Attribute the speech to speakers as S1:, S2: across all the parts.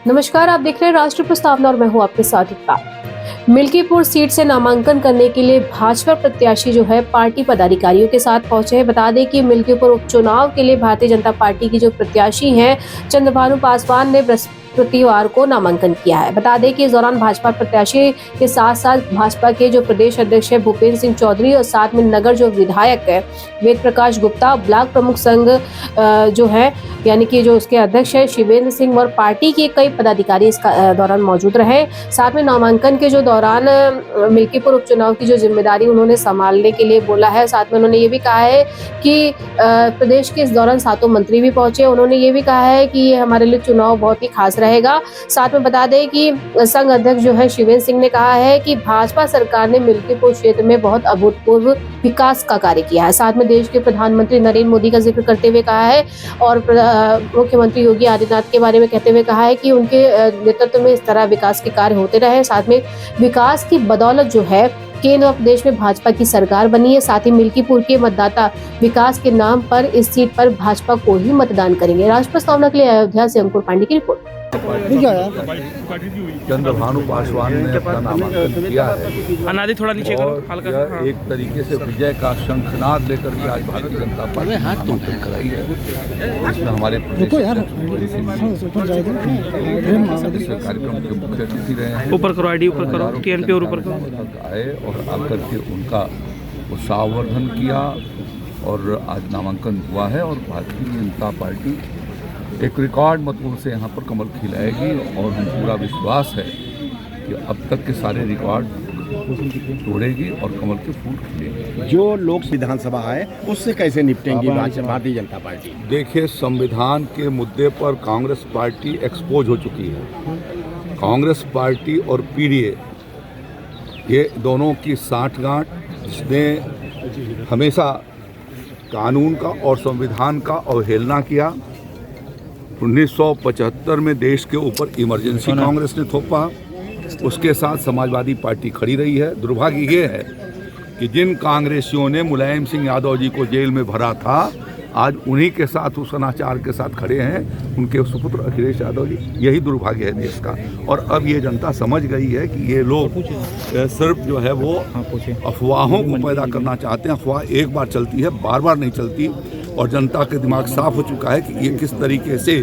S1: नमस्कार, आप देख रहे हैं राष्ट्रीय प्रस्तावना और मैं हूं आपके साथ इकबाल। मिल्कीपुर सीट से नामांकन करने के लिए भाजपा प्रत्याशी जो है पार्टी पदाधिकारियों के साथ पहुंचे हैं। बता दें कि मिल्कीपुर उपचुनाव के लिए भारतीय जनता पार्टी की जो प्रत्याशी हैं चंद्रभानु पासवान ने बृहस्पतिवार को नामांकन किया है। बता दें कि इस दौरान भाजपा प्रत्याशी के साथ साथ भाजपा के जो प्रदेश अध्यक्ष है भूपेंद्र सिंह चौधरी और साथ में नगर जो विधायक है वेद प्रकाश गुप्ता, ब्लॉक प्रमुख संघ जो है यानी कि जो उसके अध्यक्ष है शिवेंद्र सिंह और पार्टी के कई पदाधिकारी इस दौरान मौजूद रहे। साथ में नामांकन के जो दौरान मिल्कीपुर उपचुनाव की जो जिम्मेदारी उन्होंने संभालने के लिए बोला है। साथ में उन्होंने ये भी कहा है कि प्रदेश के इस दौरान 7 मंत्री भी पहुंचे। उन्होंने ये भी कहा है कि ये हमारे लिए चुनाव बहुत ही खास रहेगा। साथ में बता दें कि संघ अध्यक्ष जो है शिवेंद्र सिंह ने कहा है कि भाजपा सरकार ने मिल्कीपुर क्षेत्र में बहुत अभूतपूर्व विकास का कार्य किया है। साथ में देश के प्रधानमंत्री नरेंद्र मोदी का जिक्र करते हुए कहा है और मुख्यमंत्री योगी आदित्यनाथ के बारे में कहते हुए कहा है कि उनके नेतृत्व में इस तरह विकास के कार्य होते रहे। साथ में विकास की बदौलत जो है केंद्र और प्रदेश में भाजपा की सरकार बनी है। साथ ही मिल्कीपुर के मतदाता विकास के नाम पर इस सीट पर भाजपा को ही मतदान करेंगे। राष्ट्रीय प्रस्तावना के लिए अयोध्या से अंकुर पांडे की रिपोर्ट।
S2: चंद्रभानु पासवान ने अपना नामांकन किया है
S3: अनादि थोड़ा नीचे करो हल्का सा।
S2: हाँ। एक तरीके से विजय का शंखनाद लेकर के आज भारतीय जनता पार्टी नामांकन कराई है। इसमें हमारे कार्यक्रम के मुख्य अतिथि रहे हैं।
S3: ऊपर करो आईडी ऊपर करो टीएनपी और ऊपर करो।
S2: आए और आकर के उनका उत्साहवर्धन किया और आज नामांकन हुआ है और भारतीय जनता पार्टी एक रिकॉर्ड मतों से यहाँ पर कमल खिलाएगी और हम पूरा विश्वास है कि अब तक के सारे रिकॉर्ड तोड़ेगी और कमल के फूल खिलेंगे।
S4: जो लोक विधानसभा है उससे कैसे निपटेंगी भारतीय जनता पार्टी?
S2: देखिए, संविधान के मुद्दे पर कांग्रेस पार्टी एक्सपोज हो चुकी है। कांग्रेस पार्टी और पीडीए ये दोनों की साठगांठ, जिसने हमेशा कानून का और संविधान का अवहेलना किया। 1975 में देश के ऊपर इमरजेंसी कांग्रेस ने थोपा, उसके साथ समाजवादी पार्टी खड़ी रही है। दुर्भाग्य ये है कि जिन कांग्रेसियों ने मुलायम सिंह यादव जी को जेल में भरा था आज उन्हीं के साथ उस अनाचार के साथ खड़े हैं उनके सुपुत्र अखिलेश यादव जी। यही दुर्भाग्य है देश का। और अब ये जनता समझ गई है कि ये लोग सिर्फ जो है वो अफवाहों को पैदा करना चाहते हैं। अफवाह एक बार चलती है, बार बार नहीं चलती। और जनता के दिमाग साफ हो चुका है कि ये किस तरीके से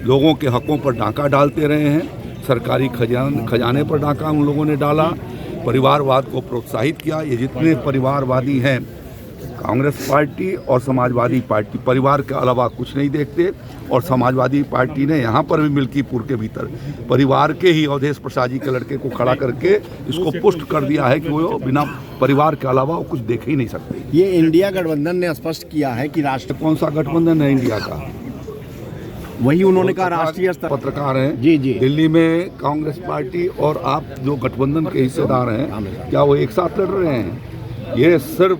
S2: लोगों के हकों पर डाका डालते रहे हैं। सरकारी खजाने पर डाका उन लोगों ने डाला, परिवारवाद को प्रोत्साहित किया। ये जितने परिवारवादी हैं कांग्रेस पार्टी और समाजवादी पार्टी परिवार के अलावा कुछ नहीं देखते। और समाजवादी पार्टी ने यहाँ पर भी मिल्कीपुर के भीतर परिवार के ही अवधेश प्रसाद जी के लड़के को खड़ा करके इसको पुष्ट कर दिया है कि वो बिना परिवार के अलावा वो कुछ देख ही नहीं सकते।
S4: ये इंडिया गठबंधन ने स्पष्ट किया है कि राष्ट्र
S2: कौन सा गठबंधन है इंडिया का?
S4: वही उन्होंने कहा राष्ट्रीय स्तर
S2: पत्रकार हैं
S4: जी।
S2: दिल्ली में कांग्रेस पार्टी और आप जो गठबंधन के हिस्सेदार हैं क्या वो एक साथ लड़ रहे हैं? ये सिर्फ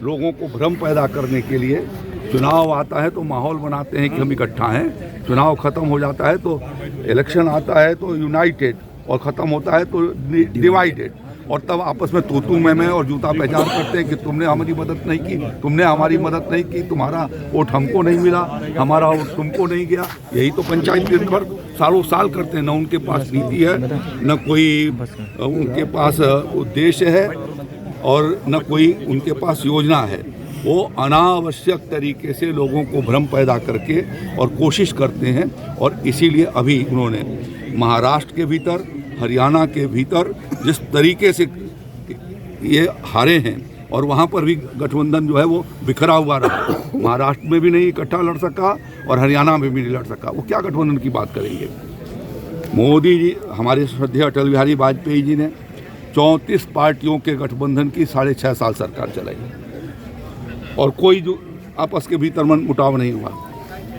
S2: लोगों को भ्रम पैदा करने के लिए चुनाव आता है तो माहौल बनाते हैं कि हम इकट्ठा हैं। चुनाव खत्म हो जाता है तो इलेक्शन आता है तो यूनाइटेड और ख़त्म होता है तो डिवाइडेड। और तब आपस में तू मैं और जूता पहचान करते हैं कि तुमने हमारी मदद नहीं की, तुमने हमारी मदद नहीं की, तुम्हारा वोट हमको नहीं मिला, हमारा वोट तुमको नहीं गया। यही तो पंचायत दिन भर सालों साल करते हैं। न उनके पास नीति है, न कोई उनके पास उद्देश्य है और न कोई उनके पास योजना है। वो अनावश्यक तरीके से लोगों को भ्रम पैदा करके और कोशिश करते हैं। और इसीलिए अभी उन्होंने महाराष्ट्र के भीतर, हरियाणा के भीतर जिस तरीके से ये हारे हैं और वहाँ पर भी गठबंधन जो है वो बिखरा हुआ रहा। महाराष्ट्र में भी नहीं इकट्ठा लड़ सका और हरियाणा में भी नहीं लड़ सका। वो क्या गठबंधन की बात करेंगे? मोदी जी, हमारे श्रद्धेय अटल बिहारी वाजपेयी जी ने 34 पार्टियों के गठबंधन की 6.5 साल सरकार चलाई और कोई जो आपस के भीतर मन मुटाव नहीं हुआ।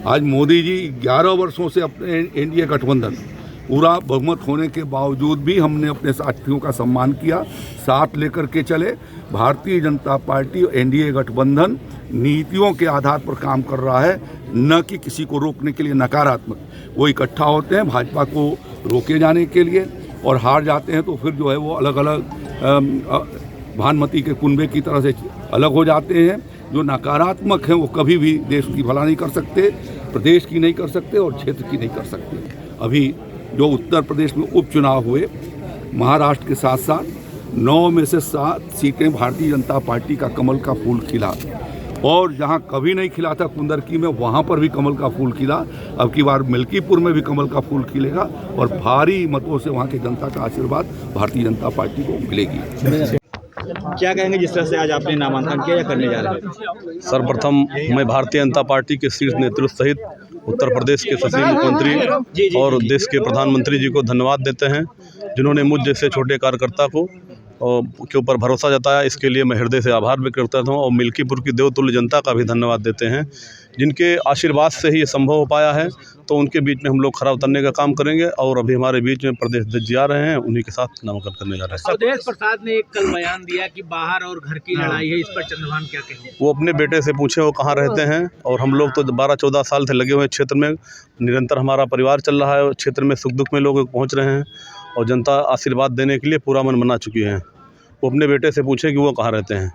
S2: आज मोदी जी 11 वर्षों से अपने एनडीए गठबंधन पूरा बहुमत होने के बावजूद भी हमने अपने साथियों का सम्मान किया, साथ लेकर के चले। भारतीय जनता पार्टी और एनडीए गठबंधन नीतियों के आधार पर काम कर रहा है, न कि किसी को रोकने के लिए नकारात्मक। वो इकट्ठा होते हैं भाजपा को रोके जाने के लिए और हार जाते हैं तो फिर जो है वो अलग अलग भानुमति के कुनबे की तरह से अलग हो जाते हैं। जो नकारात्मक हैं वो कभी भी देश की भला नहीं कर सकते, प्रदेश की नहीं कर सकते और क्षेत्र की नहीं कर सकते। अभी जो उत्तर प्रदेश में उपचुनाव हुए, महाराष्ट्र के साथ साथ 9 में से 7 सीटें भारतीय जनता पार्टी का कमल का फूल खिला, और जहां कभी नहीं खिला था कुंदरकी में, वहां पर भी कमल का फूल खिला। अब की बार मिल्कीपुर में भी कमल का फूल खिलेगा और भारी मतों से वहां की जनता का आशीर्वाद भारतीय जनता पार्टी को मिलेगी।
S5: क्या कहेंगे जिस तरह से आज आपने नामांकन किया या करने जा रहे हैं?
S6: सर्वप्रथम मैं भारतीय जनता पार्टी के शीर्ष नेतृत्व सहित उत्तर प्रदेश के सचिव मुख्यमंत्री और देश के प्रधानमंत्री जी को धन्यवाद देते हैं, जिन्होंने मुझ जैसे छोटे कार्यकर्ता को के ऊपर भरोसा जताया। इसके लिए मैं हृदय से आभार व्यक्त करता हूँ और मिल्कीपुर की देवतुल्य जनता का भी धन्यवाद देते हैं, जिनके आशीर्वाद से ही ये संभव हो पाया है। तो उनके बीच में हम लोग खरा उतरने का काम करेंगे और अभी हमारे बीच में प्रदेश अध्यक्ष जी आ रहे हैं, उन्हीं के साथ नामांकन करने जा रहे हैं।
S5: स्वदेश प्रसाद ने एक कल बयान दिया कि बाहर और घर की लड़ाई है, इस पर चंद्रभान क्या कहेंगे?
S6: वो अपने बेटे से पूछे वो कहाँ रहते हैं, और हम लोग तो 12-14 साल से लगे हुए क्षेत्र में, निरंतर हमारा परिवार चल रहा है, क्षेत्र में सुख दुख में लोग पहुँच रहे हैं और जनता आशीर्वाद देने के लिए पूरा मन बना चुकी है। वो अपने बेटे से पूछे कि वो कहाँ रहते हैं।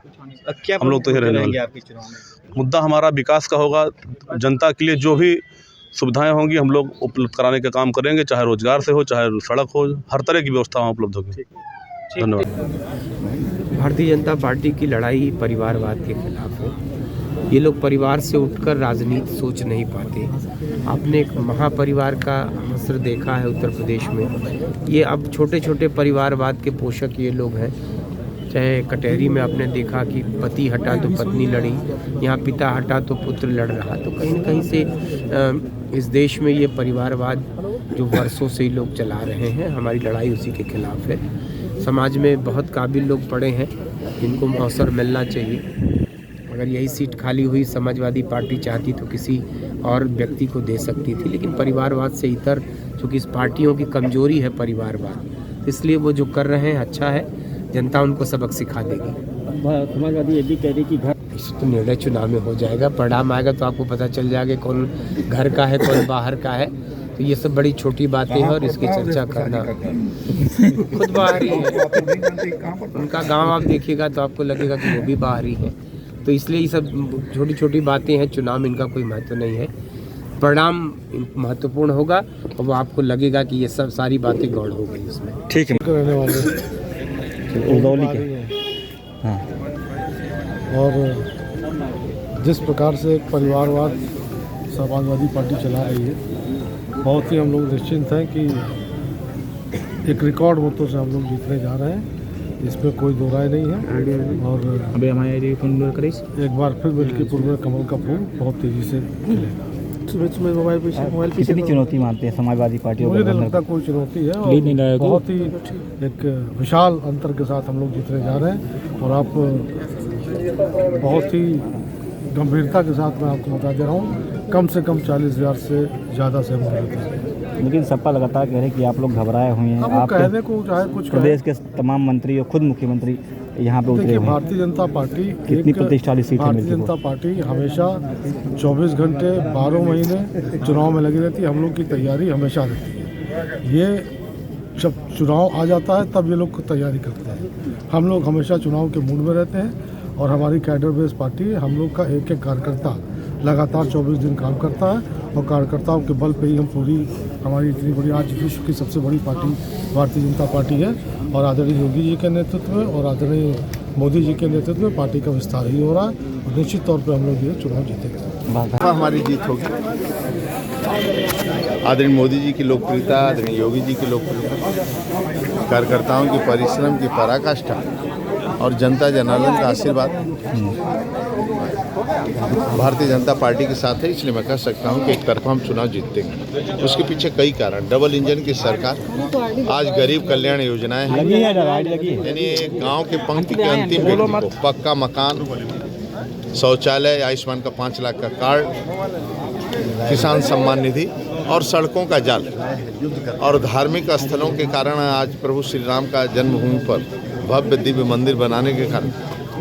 S5: क्या
S6: हम लोग तो ये रहने वाले
S5: आपके चुनाव में?
S6: मुद्दा हमारा विकास का होगा। जनता के लिए जो भी सुविधाएं होंगी हम लोग उपलब्ध कराने का काम करेंगे, चाहे रोजगार से हो, चाहे सड़क हो, हर तरह की व्यवस्था वहाँ उपलब्ध होगी। धन्यवाद।
S7: भारतीय जनता पार्टी की लड़ाई परिवारवाद के खिलाफ है। ये लोग परिवार से उठकर राजनीति सोच नहीं पाते। आपने एक महापरिवार का असर देखा है उत्तर प्रदेश में। ये अब छोटे छोटे परिवारवाद के पोषक ये लोग हैं। चाहे कटहरी में आपने देखा कि पति हटा तो पत्नी लड़ी, यहाँ पिता हटा तो पुत्र लड़ रहा। तो कहीं न कहीं से इस देश में ये परिवारवाद जो वर्षों से ही लोग चला रहे हैं, हमारी लड़ाई उसी के खिलाफ है। समाज में बहुत काबिल लोग पड़े हैं जिनको अवसर मिलना चाहिए। अगर यही सीट खाली हुई समाजवादी पार्टी चाहती तो किसी और व्यक्ति को दे सकती थी, लेकिन परिवारवाद से इतर, चूँकि इस पार्टियों की कमजोरी है परिवारवाद, इसलिए वो जो कर रहे हैं अच्छा है, जनता उनको सबक सिखा देगी।
S5: समाजवादी ये भी कह रही कि घर
S7: तो निर्णय चुनाव में हो जाएगा, परिणाम आएगा तो आपको पता चल जाएगा कौन घर का है कौन बाहर का है। तो ये सब बड़ी छोटी बातें हैं और इसकी चर्चा करना खुद बाहरी है। उनका गांव आप देखिएगा तो आपको लगेगा कि वो भी बाहरी है। तो इसलिए ये सब छोटी छोटी बातें हैं, चुनाव में इनका कोई महत्व नहीं है। परिणाम महत्वपूर्ण होगा और वो आपको लगेगा कि ये सब सारी बातें गौड़ हो गई इसमें।
S5: ठीक है।
S8: रहने वाले
S5: उदौली के हाँ।
S8: और जिस प्रकार से एक परिवारवाद समाजवादी पार्टी चला रही है, बहुत ही हम लोग निश्चिंत हैं कि एक रिकॉर्ड वोटों से हम लोग जीतने जा रहे हैं, इसमें कोई दो राय नहीं है। और
S5: अभी हमारे
S8: एक बार फिर मिल्कीपुर में कमल का फूल बहुत तेजी से खिलेगा।
S5: मोबाइल कितनी चुनौती मानते हैं समाजवादी पार्टी?
S8: मुझे नहीं लगता कोई चुनौती है और बहुत ही एक विशाल अंतर के साथ हम लोग जीतने जा रहे हैं। और आप बहुत ही गंभीरता के साथ मैं आपको बता दे रहा हूँ, कम से कम 40,000 से ज़्यादा से हम जीते हैं।
S5: लेकिन सपा लगातार कह रहे हैं कि आप लोग घबराए हुए हैं।
S8: आप कहने को चाहे कुछ
S5: प्रदेश के तमाम मंत्री और खुद मुख्यमंत्री यहाँ पे उतरे हुए हैं।
S8: भारतीय जनता पार्टी
S5: कितनी प्रतिष्ठावाली सीट है?
S8: भारतीय जनता पार्टी हमेशा 24 घंटे 12 महीने चुनाव में लगी रहती है। हम लोग की तैयारी हमेशा रहती है। ये जब चुनाव आ जाता है तब ये लोग तैयारी करते हैं। हम लोग हमेशा चुनाव के मूड में रहते हैं और हमारी कैडर बेस पार्टी है। हम लोग का एक एक कार्यकर्ता लगातार 24 दिन काम करता है और कार्यकर्ताओं के बल पे ही हम पूरी हमारी इतनी बड़ी आज विश्व की सबसे बड़ी पार्टी भारतीय जनता पार्टी है। और आदरणीय योगी जी के नेतृत्व में और आदरणीय मोदी जी के नेतृत्व में पार्टी का विस्तार ही हो रहा है और निश्चित तौर पर हम लोग ये चुनाव जीतेंगे।
S4: हमारी जीत होगी। आदरणीय मोदी जी की लोकप्रियता, आदरणीय योगी जी की लोकप्रियता, कार्यकर्ताओं की परिश्रम की पराकाष्ठा और जनता जनार्दन का आशीर्वाद भारतीय जनता पार्टी के साथ है। इसलिए मैं कह सकता हूं कि एक तरफा हम चुनाव जीतते हैं। उसके पीछे कई कारण, डबल इंजन की सरकार, आज गरीब कल्याण योजनाएं हैं, यानी गांव के पंक्ति के अंतिम व्यक्ति को पक्का मकान, शौचालय, आयुष्मान का 5 लाख का कार्ड, किसान सम्मान निधि और सड़कों का जाल और धार्मिक स्थलों के कारण आज प्रभु श्री राम का जन्मभूमि पर भव्य दिव्य मंदिर बनाने के कारण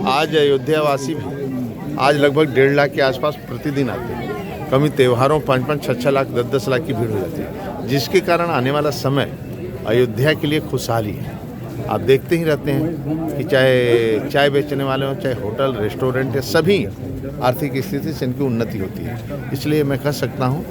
S4: आज अयोध्यावासी भी आज लगभग 1.5 लाख के आसपास प्रतिदिन आते हैं। कभी त्योहारों 5-5, 6-6 लाख, 10-10 लाख की भीड़ हो जाती है, जिसके कारण आने वाला समय अयोध्या के लिए खुशहाली है। आप देखते ही रहते हैं कि चाहे चाय बेचने वाले हों, चाहे होटल रेस्टोरेंट है, सभी आर्थिक स्थिति से इनकी उन्नति होती है। इसलिए मैं कह सकता हूँ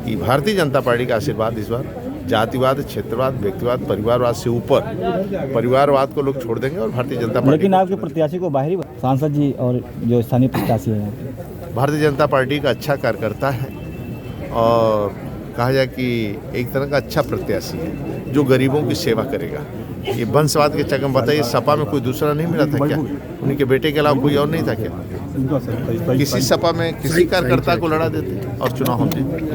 S4: कि भारतीय जनता पार्टी का आशीर्वाद इस बार जातिवाद, क्षेत्रवाद, व्यक्तिवाद, परिवारवाद से ऊपर परिवारवाद को लोग छोड़ देंगे और भारतीय जनता पार्टी
S9: लेकिन आपके प्रत्याशी को बाहरी सांसद जी और जो स्थानीय प्रत्याशी हैं,
S4: भारतीय जनता पार्टी का अच्छा कार्यकर्ता है और कहा जाए कि एक तरह का अच्छा प्रत्याशी है जो गरीबों की सेवा करेगा। ये वंशवाद के चक्कर में बताइए, सपा में कोई दूसरा नहीं मिला था क्या? उनके बेटे के अलावा कोई और नहीं था क्या? किसी सपा में किसी कार्यकर्ता को लड़ा देते और चुनाव हम जीते।